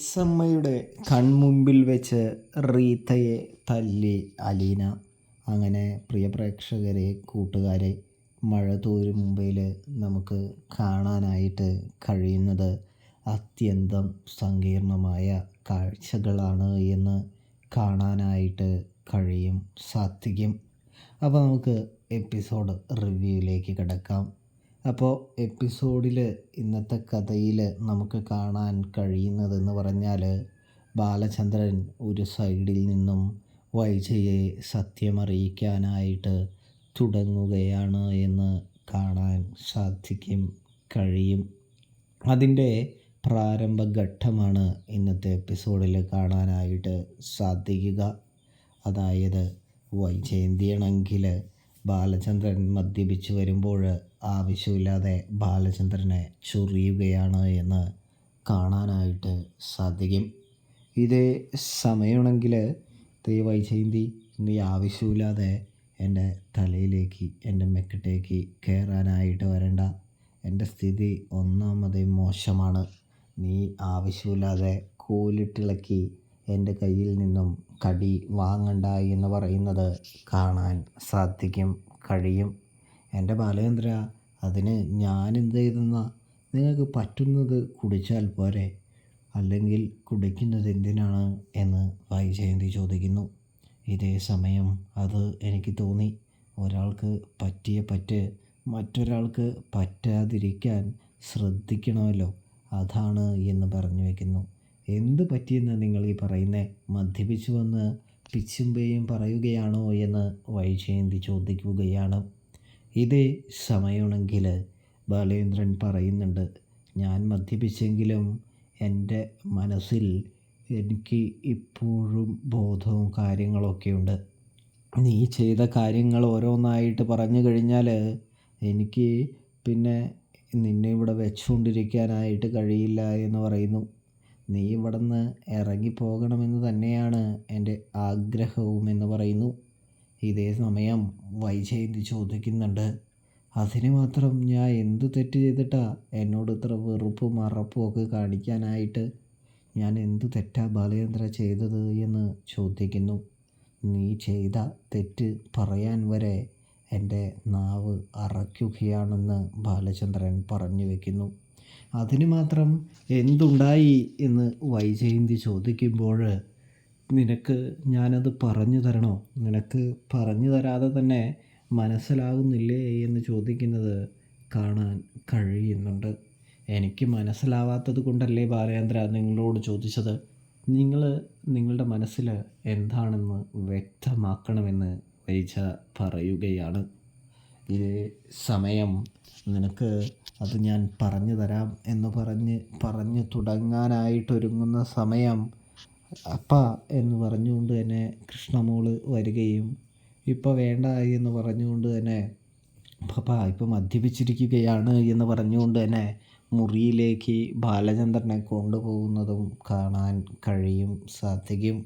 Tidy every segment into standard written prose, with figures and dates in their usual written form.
ലിസമ്മയുടെ കൺമുമ്പിൽ വെച്ച് റീത്തയെ തല്ലി അലീന. അങ്ങനെ പ്രിയ പ്രേക്ഷകരെ, കൂട്ടുകാരെ, മഴ തോരും മുമ്പയിൽ നമുക്ക് കാണാനായിട്ട് കഴിയുന്നത് അത്യന്തം സങ്കീർണമായ കാഴ്ചകളാണ് എന്ന് കാണാനായിട്ട് സാധിക്കും. അപ്പോൾ നമുക്ക് എപ്പിസോഡ് റിവ്യൂയിലേക്ക് കിടക്കാം. അപ്പോൾ എപ്പിസോഡിൽ ഇന്നത്തെ കഥയിൽ നമുക്ക് കാണാൻ കഴിയുന്നതെന്ന് പറഞ്ഞാൽ, ബാലചന്ദ്രൻ ഒരു സൈഡിൽ നിന്നും വൈജയെ സത്യമറിയിക്കാനായിട്ട് തുടങ്ങുകയാണ് എന്ന് കാണാൻ കഴിയും. അതിൻ്റെ പ്രാരംഭഘട്ടമാണ് ഇന്നത്തെ എപ്പിസോഡിൽ കാണാനായിട്ട് സാധിക്കുക. അതായത് വൈജയന്തിയാണെങ്കിൽ ബാലചന്ദ്രൻ മദ്യപിച്ച് വരുമ്പോൾ ആവശ്യമില്ലാതെ ബാലചന്ദ്രനെ ചൊറിയുകയാണ് എന്ന് കാണാനായിട്ട് സാധിക്കും. ഇതേ സമയമാണെങ്കിൽ വൈജയന്തി, നീ ആവശ്യമില്ലാതെ എൻ്റെ തലയിലേക്ക്, എൻ്റെ മെക്കിട്ടേക്ക് കയറാനായിട്ട് വരണ്ട. എൻ്റെ സ്ഥിതി ഒന്നാമതേ മോശമാണ്. നീ ആവശ്യമില്ലാതെ കോലിട്ടിളക്കി എൻ്റെ കയ്യിൽ നിന്നും കടി വാങ്ങണ്ട എന്ന് പറയുന്നത് കാണാൻ കഴിയും. എൻ്റെ ബാലചന്ദ്ര, അതിന് ഞാനെന്ത് ചെയ്തെന്നാ? നിങ്ങൾക്ക് പറ്റുന്നത് കുടിച്ചാൽ പോരെ, അല്ലെങ്കിൽ കുടിക്കുന്നത് എന്തിനാണ് എന്ന് വൈജയന്തി ചോദിക്കുന്നു. ഇതേ സമയം അത് എനിക്ക് തോന്നി, ഒരാൾക്ക് പറ്റിയ പറ്റ് മറ്റൊരാൾക്ക് പറ്റാതിരിക്കാൻ ശ്രദ്ധിക്കണമല്ലോ, അതാണ് എന്ന് പറഞ്ഞു വയ്ക്കുന്നു. എന്ത് പറ്റിയെന്ന് നിങ്ങൾ ഈ പറയുന്നേ? മദ്യപിച്ചു വന്ന് പിച്ചുമ്പേയും പറയുകയാണോ എന്ന് വൈജയന്തി ചോദിക്കുകയാണ്. ഇതേ സമയമാണെങ്കിൽ ബാലേന്ദ്രൻ പറയുന്നുണ്ട്, ഞാൻ മദ്യപിച്ചെങ്കിലും എൻ്റെ മനസ്സിൽ എനിക്ക് ഇപ്പോഴും ബോധവും കാര്യങ്ങളൊക്കെ ഉണ്ട്. നീ ചെയ്ത കാര്യങ്ങൾ ഓരോന്നായിട്ട് പറഞ്ഞു കഴിഞ്ഞാൽ എനിക്ക് പിന്നെ നിന്നെ ഇവിടെ വെച്ചുകൊണ്ടിരിക്കാനായിട്ട് കഴിയില്ല എന്ന് പറയുന്നു. നീ ഇവിടെ നിന്ന് ഇറങ്ങിപ്പോകണമെന്ന് തന്നെയാണ് എൻ്റെ ആഗ്രഹവും എന്ന് പറയുന്നു. ഇതേ സമയം വൈജയന്തി ചോദിക്കുന്നുണ്ട്, അതിന് മാത്രം ഞാൻ എന്ത് തെറ്റ് ചെയ്തിട്ടാ എന്നോട് ഇത്ര വെറുപ്പും അറപ്പും ഒക്കെ കാണിക്കാനായിട്ട്? ഞാൻ എന്ത് തെറ്റാ ബാലചന്ദ്ര ചെയ്തത് എന്ന് ചോദിക്കുന്നു. നീ ചെയ്ത തെറ്റ് പറയാൻ വരെ എൻ്റെ നാവ് അറയ്ക്കുകയാണെന്ന് ബാലചന്ദ്രൻ പറഞ്ഞു വയ്ക്കുന്നു. അതിന് മാത്രം എന്തുണ്ടായി എന്ന് വൈജയന്തി ചോദിക്കുമ്പോൾ, നിനക്ക് ഞാനത് പറഞ്ഞു തരണോ? നിനക്ക് പറഞ്ഞു തരാതെ തന്നെ മനസ്സിലാകുന്നില്ലേ എന്ന് ചോദിക്കുന്നത് കാണാൻ കഴിയുന്നുണ്ട്. എനിക്ക് മനസ്സിലാവാത്തത് കൊണ്ടല്ലേ ബാലചന്ദ്ര നിങ്ങളോട് ചോദിച്ചത്. നിങ്ങൾ നിങ്ങളുടെ മനസ്സിൽ എന്താണെന്ന് വ്യക്തമാക്കണമെന്ന് വൈജ പറയുകയാണ്. ഇതേ സമയം നിനക്ക് അത് ഞാൻ പറഞ്ഞു തരാം എന്ന് പറഞ്ഞു തുടങ്ങാനായിട്ടൊരുങ്ങുന്ന സമയം, അപ്പ എന്ന് പറഞ്ഞുകൊണ്ട് തന്നെ കൃഷ്ണമോള് വരികയും, ഇപ്പോൾ വേണ്ട എന്ന് പറഞ്ഞുകൊണ്ട് തന്നെ, പപ്പ ഇപ്പോൾ മദ്യപിച്ചിരിക്കുകയാണ് എന്ന് പറഞ്ഞുകൊണ്ട് തന്നെ മുറിയിലേക്ക് ബാലചന്ദ്രനെ കൊണ്ടുപോകുന്നതും കാണാൻ സാധിക്കും.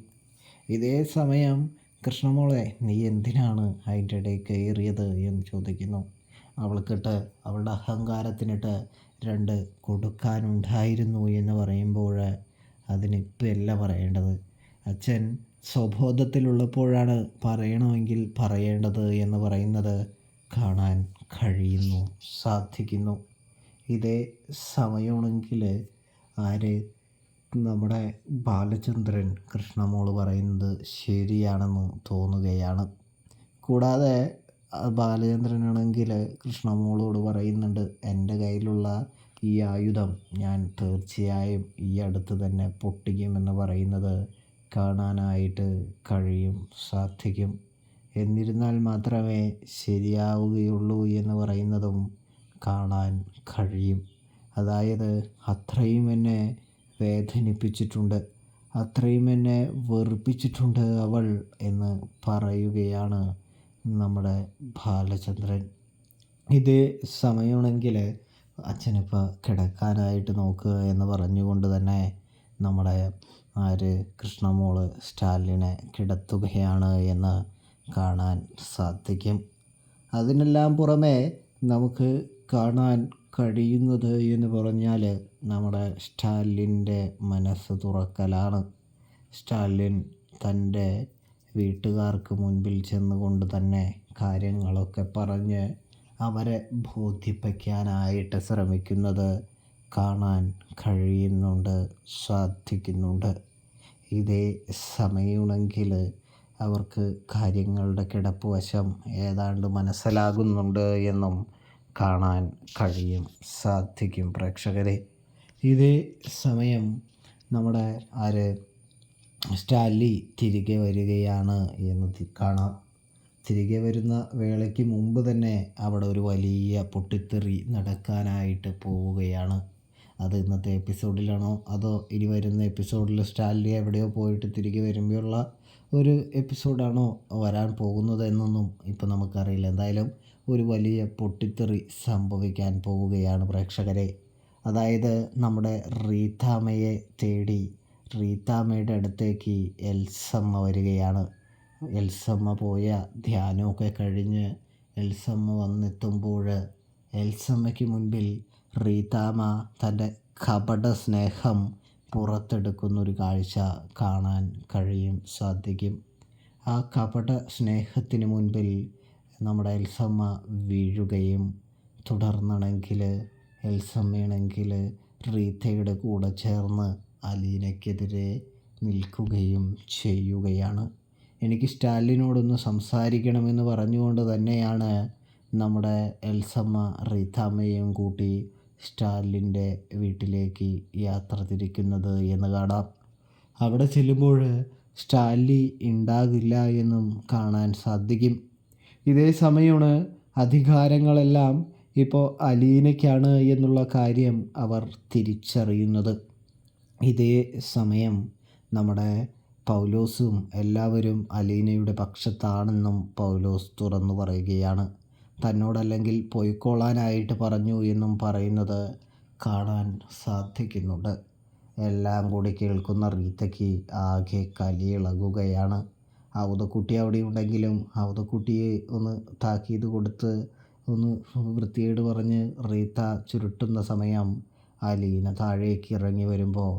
ഇതേ സമയം കൃഷ്ണമോളെ, നീ എന്തിനാണ് അതിൻ്റെ ഇടയിൽ കയറിയത് എന്ന് ചോദിക്കുന്നു. അവൾക്കിട്ട്, അവളുടെ അഹങ്കാരത്തിനിട്ട് 2 കൊടുക്കാനുണ്ടായിരുന്നു എന്ന് പറയുമ്പോൾ, അതിനിപ്പോൾ അല്ല പറയേണ്ടത്, അച്ഛൻ സ്വബോധത്തിലുള്ളപ്പോഴാണ് പറയണമെങ്കിൽ പറയേണ്ടത് എന്ന് പറയുന്നത് കാണാൻ സാധിക്കുന്നു. ഇതേ സമയമാണെങ്കിൽ നമ്മുടെ ബാലചന്ദ്രൻ കൃഷ്ണമോള് പറയുന്നത് ശരിയാണെന്ന് തോന്നുകയാണ്. കൂടാതെ ബാലചന്ദ്രനാണെങ്കിൽ കൃഷ്ണമോളോട് പറയുന്നുണ്ട്, എൻ്റെ കയ്യിലുള്ള ഈ ആയുധം ഞാൻ തീർച്ചയായും ഈ അടുത്ത് തന്നെ പൊട്ടിക്കുമെന്ന് പറയുന്നത് കാണാനായിട്ട് സാധിക്കും. എന്നിരുന്നാൽ മാത്രമേ ശരിയാവുകയുള്ളൂ എന്ന് പറയുന്നതും കാണാൻ കഴിയും. അതായത് അത്രയും എന്നെ വേദനിപ്പിച്ചിട്ടുണ്ട്, അത്രയും എന്നെ വെറുപ്പിച്ചിട്ടുണ്ട് അവൾ എന്ന് പറയുകയാണ് നമ്മുടെ ബാലചന്ദ്രൻ. ഇതേ സമയമാണെങ്കിൽ അച്ഛനിപ്പോൾ കിടക്കാനായിട്ട് നോക്കുക എന്ന് പറഞ്ഞുകൊണ്ട് തന്നെ നമ്മുടെ കൃഷ്ണമോള് സ്റ്റാലിനെ കിടത്തുകയാണ് എന്ന് കാണാൻ സാധിക്കും. അതിനെല്ലാം പുറമെ നമുക്ക് കാണാൻ കഴിയുന്നത് എന്ന് പറഞ്ഞാൽ നമ്മുടെ സ്റ്റാലിൻ്റെ മനസ്സ് തുറക്കലാണ്. സ്റ്റാലിൻ തൻ്റെ വീട്ടുകാർക്ക് മുൻപിൽ ചെന്നുകൊണ്ട് തന്നെ കാര്യങ്ങളൊക്കെ പറഞ്ഞ് അവരെ ബോധിപ്പിക്കാനായിട്ട് ശ്രമിക്കുന്നത് കാണാൻ കഴിയുന്നുണ്ട്, സാധിക്കുന്നുണ്ട്. ഇതേ സമയമാണെങ്കിൽ അവർക്ക് കാര്യങ്ങളുടെ കിടപ്പ് വശം ഏതാണ്ട് മനസ്സിലാകുന്നുണ്ട് എന്നും കാണാൻ സാധിക്കും പ്രേക്ഷകരെ. ഇതേ സമയം നമ്മുടെ സ്റ്റാൻലി തിരികെ വരികയാണ് എന്ന് കാണാം. തിരികെ വരുന്ന വേളയ്ക്ക് മുമ്പ് തന്നെ അവിടെ ഒരു വലിയ പൊട്ടിത്തെറി നടക്കാനായിട്ട് പോവുകയാണ്. അത് ഇന്നത്തെ എപ്പിസോഡിലാണോ അതോ ഇനി വരുന്ന എപ്പിസോഡിൽ സ്റ്റാൻലി എവിടെയോ പോയിട്ട് തിരികെ വരുമ്പോഴുള്ള ഒരു എപ്പിസോഡാണോ വരാൻ പോകുന്നത് എന്നൊന്നും ഇപ്പോൾ നമുക്കറിയില്ല. എന്തായാലും ഒരു വലിയ പൊട്ടിത്തെറി സംഭവിക്കാൻ പോവുകയാണ് പ്രേക്ഷകരെ. അതായത് നമ്മുടെ റീത്താമ്മയെ തേടി റീത്താമ്മയുടെ അടുത്തേക്ക് എൽസമ്മ വരികയാണ്. എൽസമ്മ പോയ ധ്യാനമൊക്കെ കഴിഞ്ഞ് എൽസമ്മ വന്നെത്തുമ്പോൾ എൽസമ്മയ്ക്ക് മുൻപിൽ റീത്താമ്മ തൻ്റെ കപട സ്നേഹം പുറത്തെടുക്കുന്നൊരു കാഴ്ച കാണാൻ സാധിക്കും. ആ കപട സ്നേഹത്തിന് മുൻപിൽ നമ്മുടെ എൽസമ്മ വീഴുകയും തുടർന്നാണെങ്കിൽ എൽസമ്മയാണെങ്കിൽ റീത്തയുടെ കൂടെ ചേർന്ന് അലീനയ്ക്കെതിരെ നിൽക്കുകയും ചെയ്യുകയാണ്. എനിക്ക് സ്റ്റാലിനോടൊന്ന് സംസാരിക്കണമെന്ന് പറഞ്ഞുകൊണ്ട് തന്നെയാണ് നമ്മുടെ എൽസമ്മ റീത്താമ്മയെയും കൂട്ടി സ്റ്റാലിൻ്റെ വീട്ടിലേക്ക് യാത്ര തിരിക്കുന്നത് എന്ന് കാണാം. അവിടെ ചെല്ലുമ്പോൾ സ്റ്റാൻലി ഉണ്ടാകില്ല എന്നും കാണാൻ സാധിക്കും. ഇതേ സമയമാണ് അധികാരങ്ങളെല്ലാം ഇപ്പോൾ അലീനയ്ക്കാണ് എന്നുള്ള കാര്യം അവർ തിരിച്ചറിയുന്നത്. ഇതേ സമയം നമ്മുടെ പൗലോസും എല്ലാവരും അലീനയുടെ പക്ഷത്താണെന്നും പൗലോസ് തുറന്നു പറയുകയാണ്. തന്നോടല്ലെങ്കിൽ പോയിക്കോളാനായിട്ട് പറഞ്ഞു എന്നും പറയുന്നത് കാണാൻ സാധിക്കുന്നുണ്ട്. എല്ലാം കൂടി കേൾക്കുന്ന റീത്തയ്ക്ക് ആകെ കലിയിളകുകയാണ്. ഔതക്കുട്ടി അവിടെ ഉണ്ടെങ്കിലും ഔതക്കുട്ടിയെ ഒന്ന് താക്കീത് കൊടുത്ത് ഒന്ന് വൃത്തികേട് പറഞ്ഞ് റീത്ത ചുരുട്ടുന്ന സമയം അലീന താഴേക്ക് ഇറങ്ങി വരുമ്പോൾ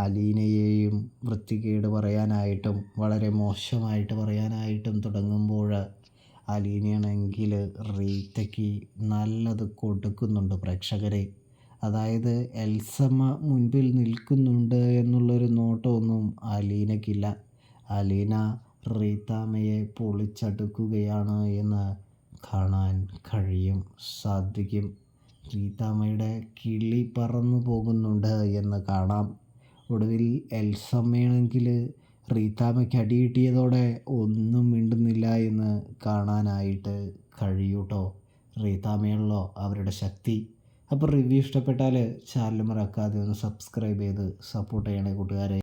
അലീനയെയും വൃത്തികേട് പറയാനായിട്ടും വളരെ മോശമായിട്ട് പറയാനായിട്ടും തുടങ്ങുമ്പോൾ അലീനയാണെങ്കിൽ റീത്തയ്ക്ക് നല്ലത് കൊടുക്കുന്നുണ്ട് പ്രേക്ഷകരെ. അതായത് എൽസമ്മ മുൻപിൽ നിൽക്കുന്നുണ്ട് എന്നുള്ളൊരു നോട്ടമൊന്നും അലീനയ്ക്കില്ല. അലീന റീത്താമ്മയെ പൊളിച്ചടുക്കുകയാണ് എന്ന് കാണാൻ സാധിക്കും. റീത്താമ്മയുടെ കിളി പറന്നു പോകുന്നുണ്ട് എന്ന് കാണാം. ഒടുവിൽ എൽസമ്മയാണെങ്കിൽ റീത്താമ്മയ്ക്ക് അടി കിട്ടിയതോടെ ഒന്നും മിണ്ടുന്നില്ല എന്ന് കാണാനായിട്ട് കഴിയൂട്ടോ. റീത്താമ്മയാണല്ലോ അവരുടെ ശക്തി. അപ്പോൾ റിവ്യൂ ഇഷ്ടപ്പെട്ടാൽ ചാനൽ മറക്കാതെ ഒന്ന് സബ്സ്ക്രൈബ് ചെയ്ത് സപ്പോർട്ട് ചെയ്യണേ കൂട്ടുകാരെ.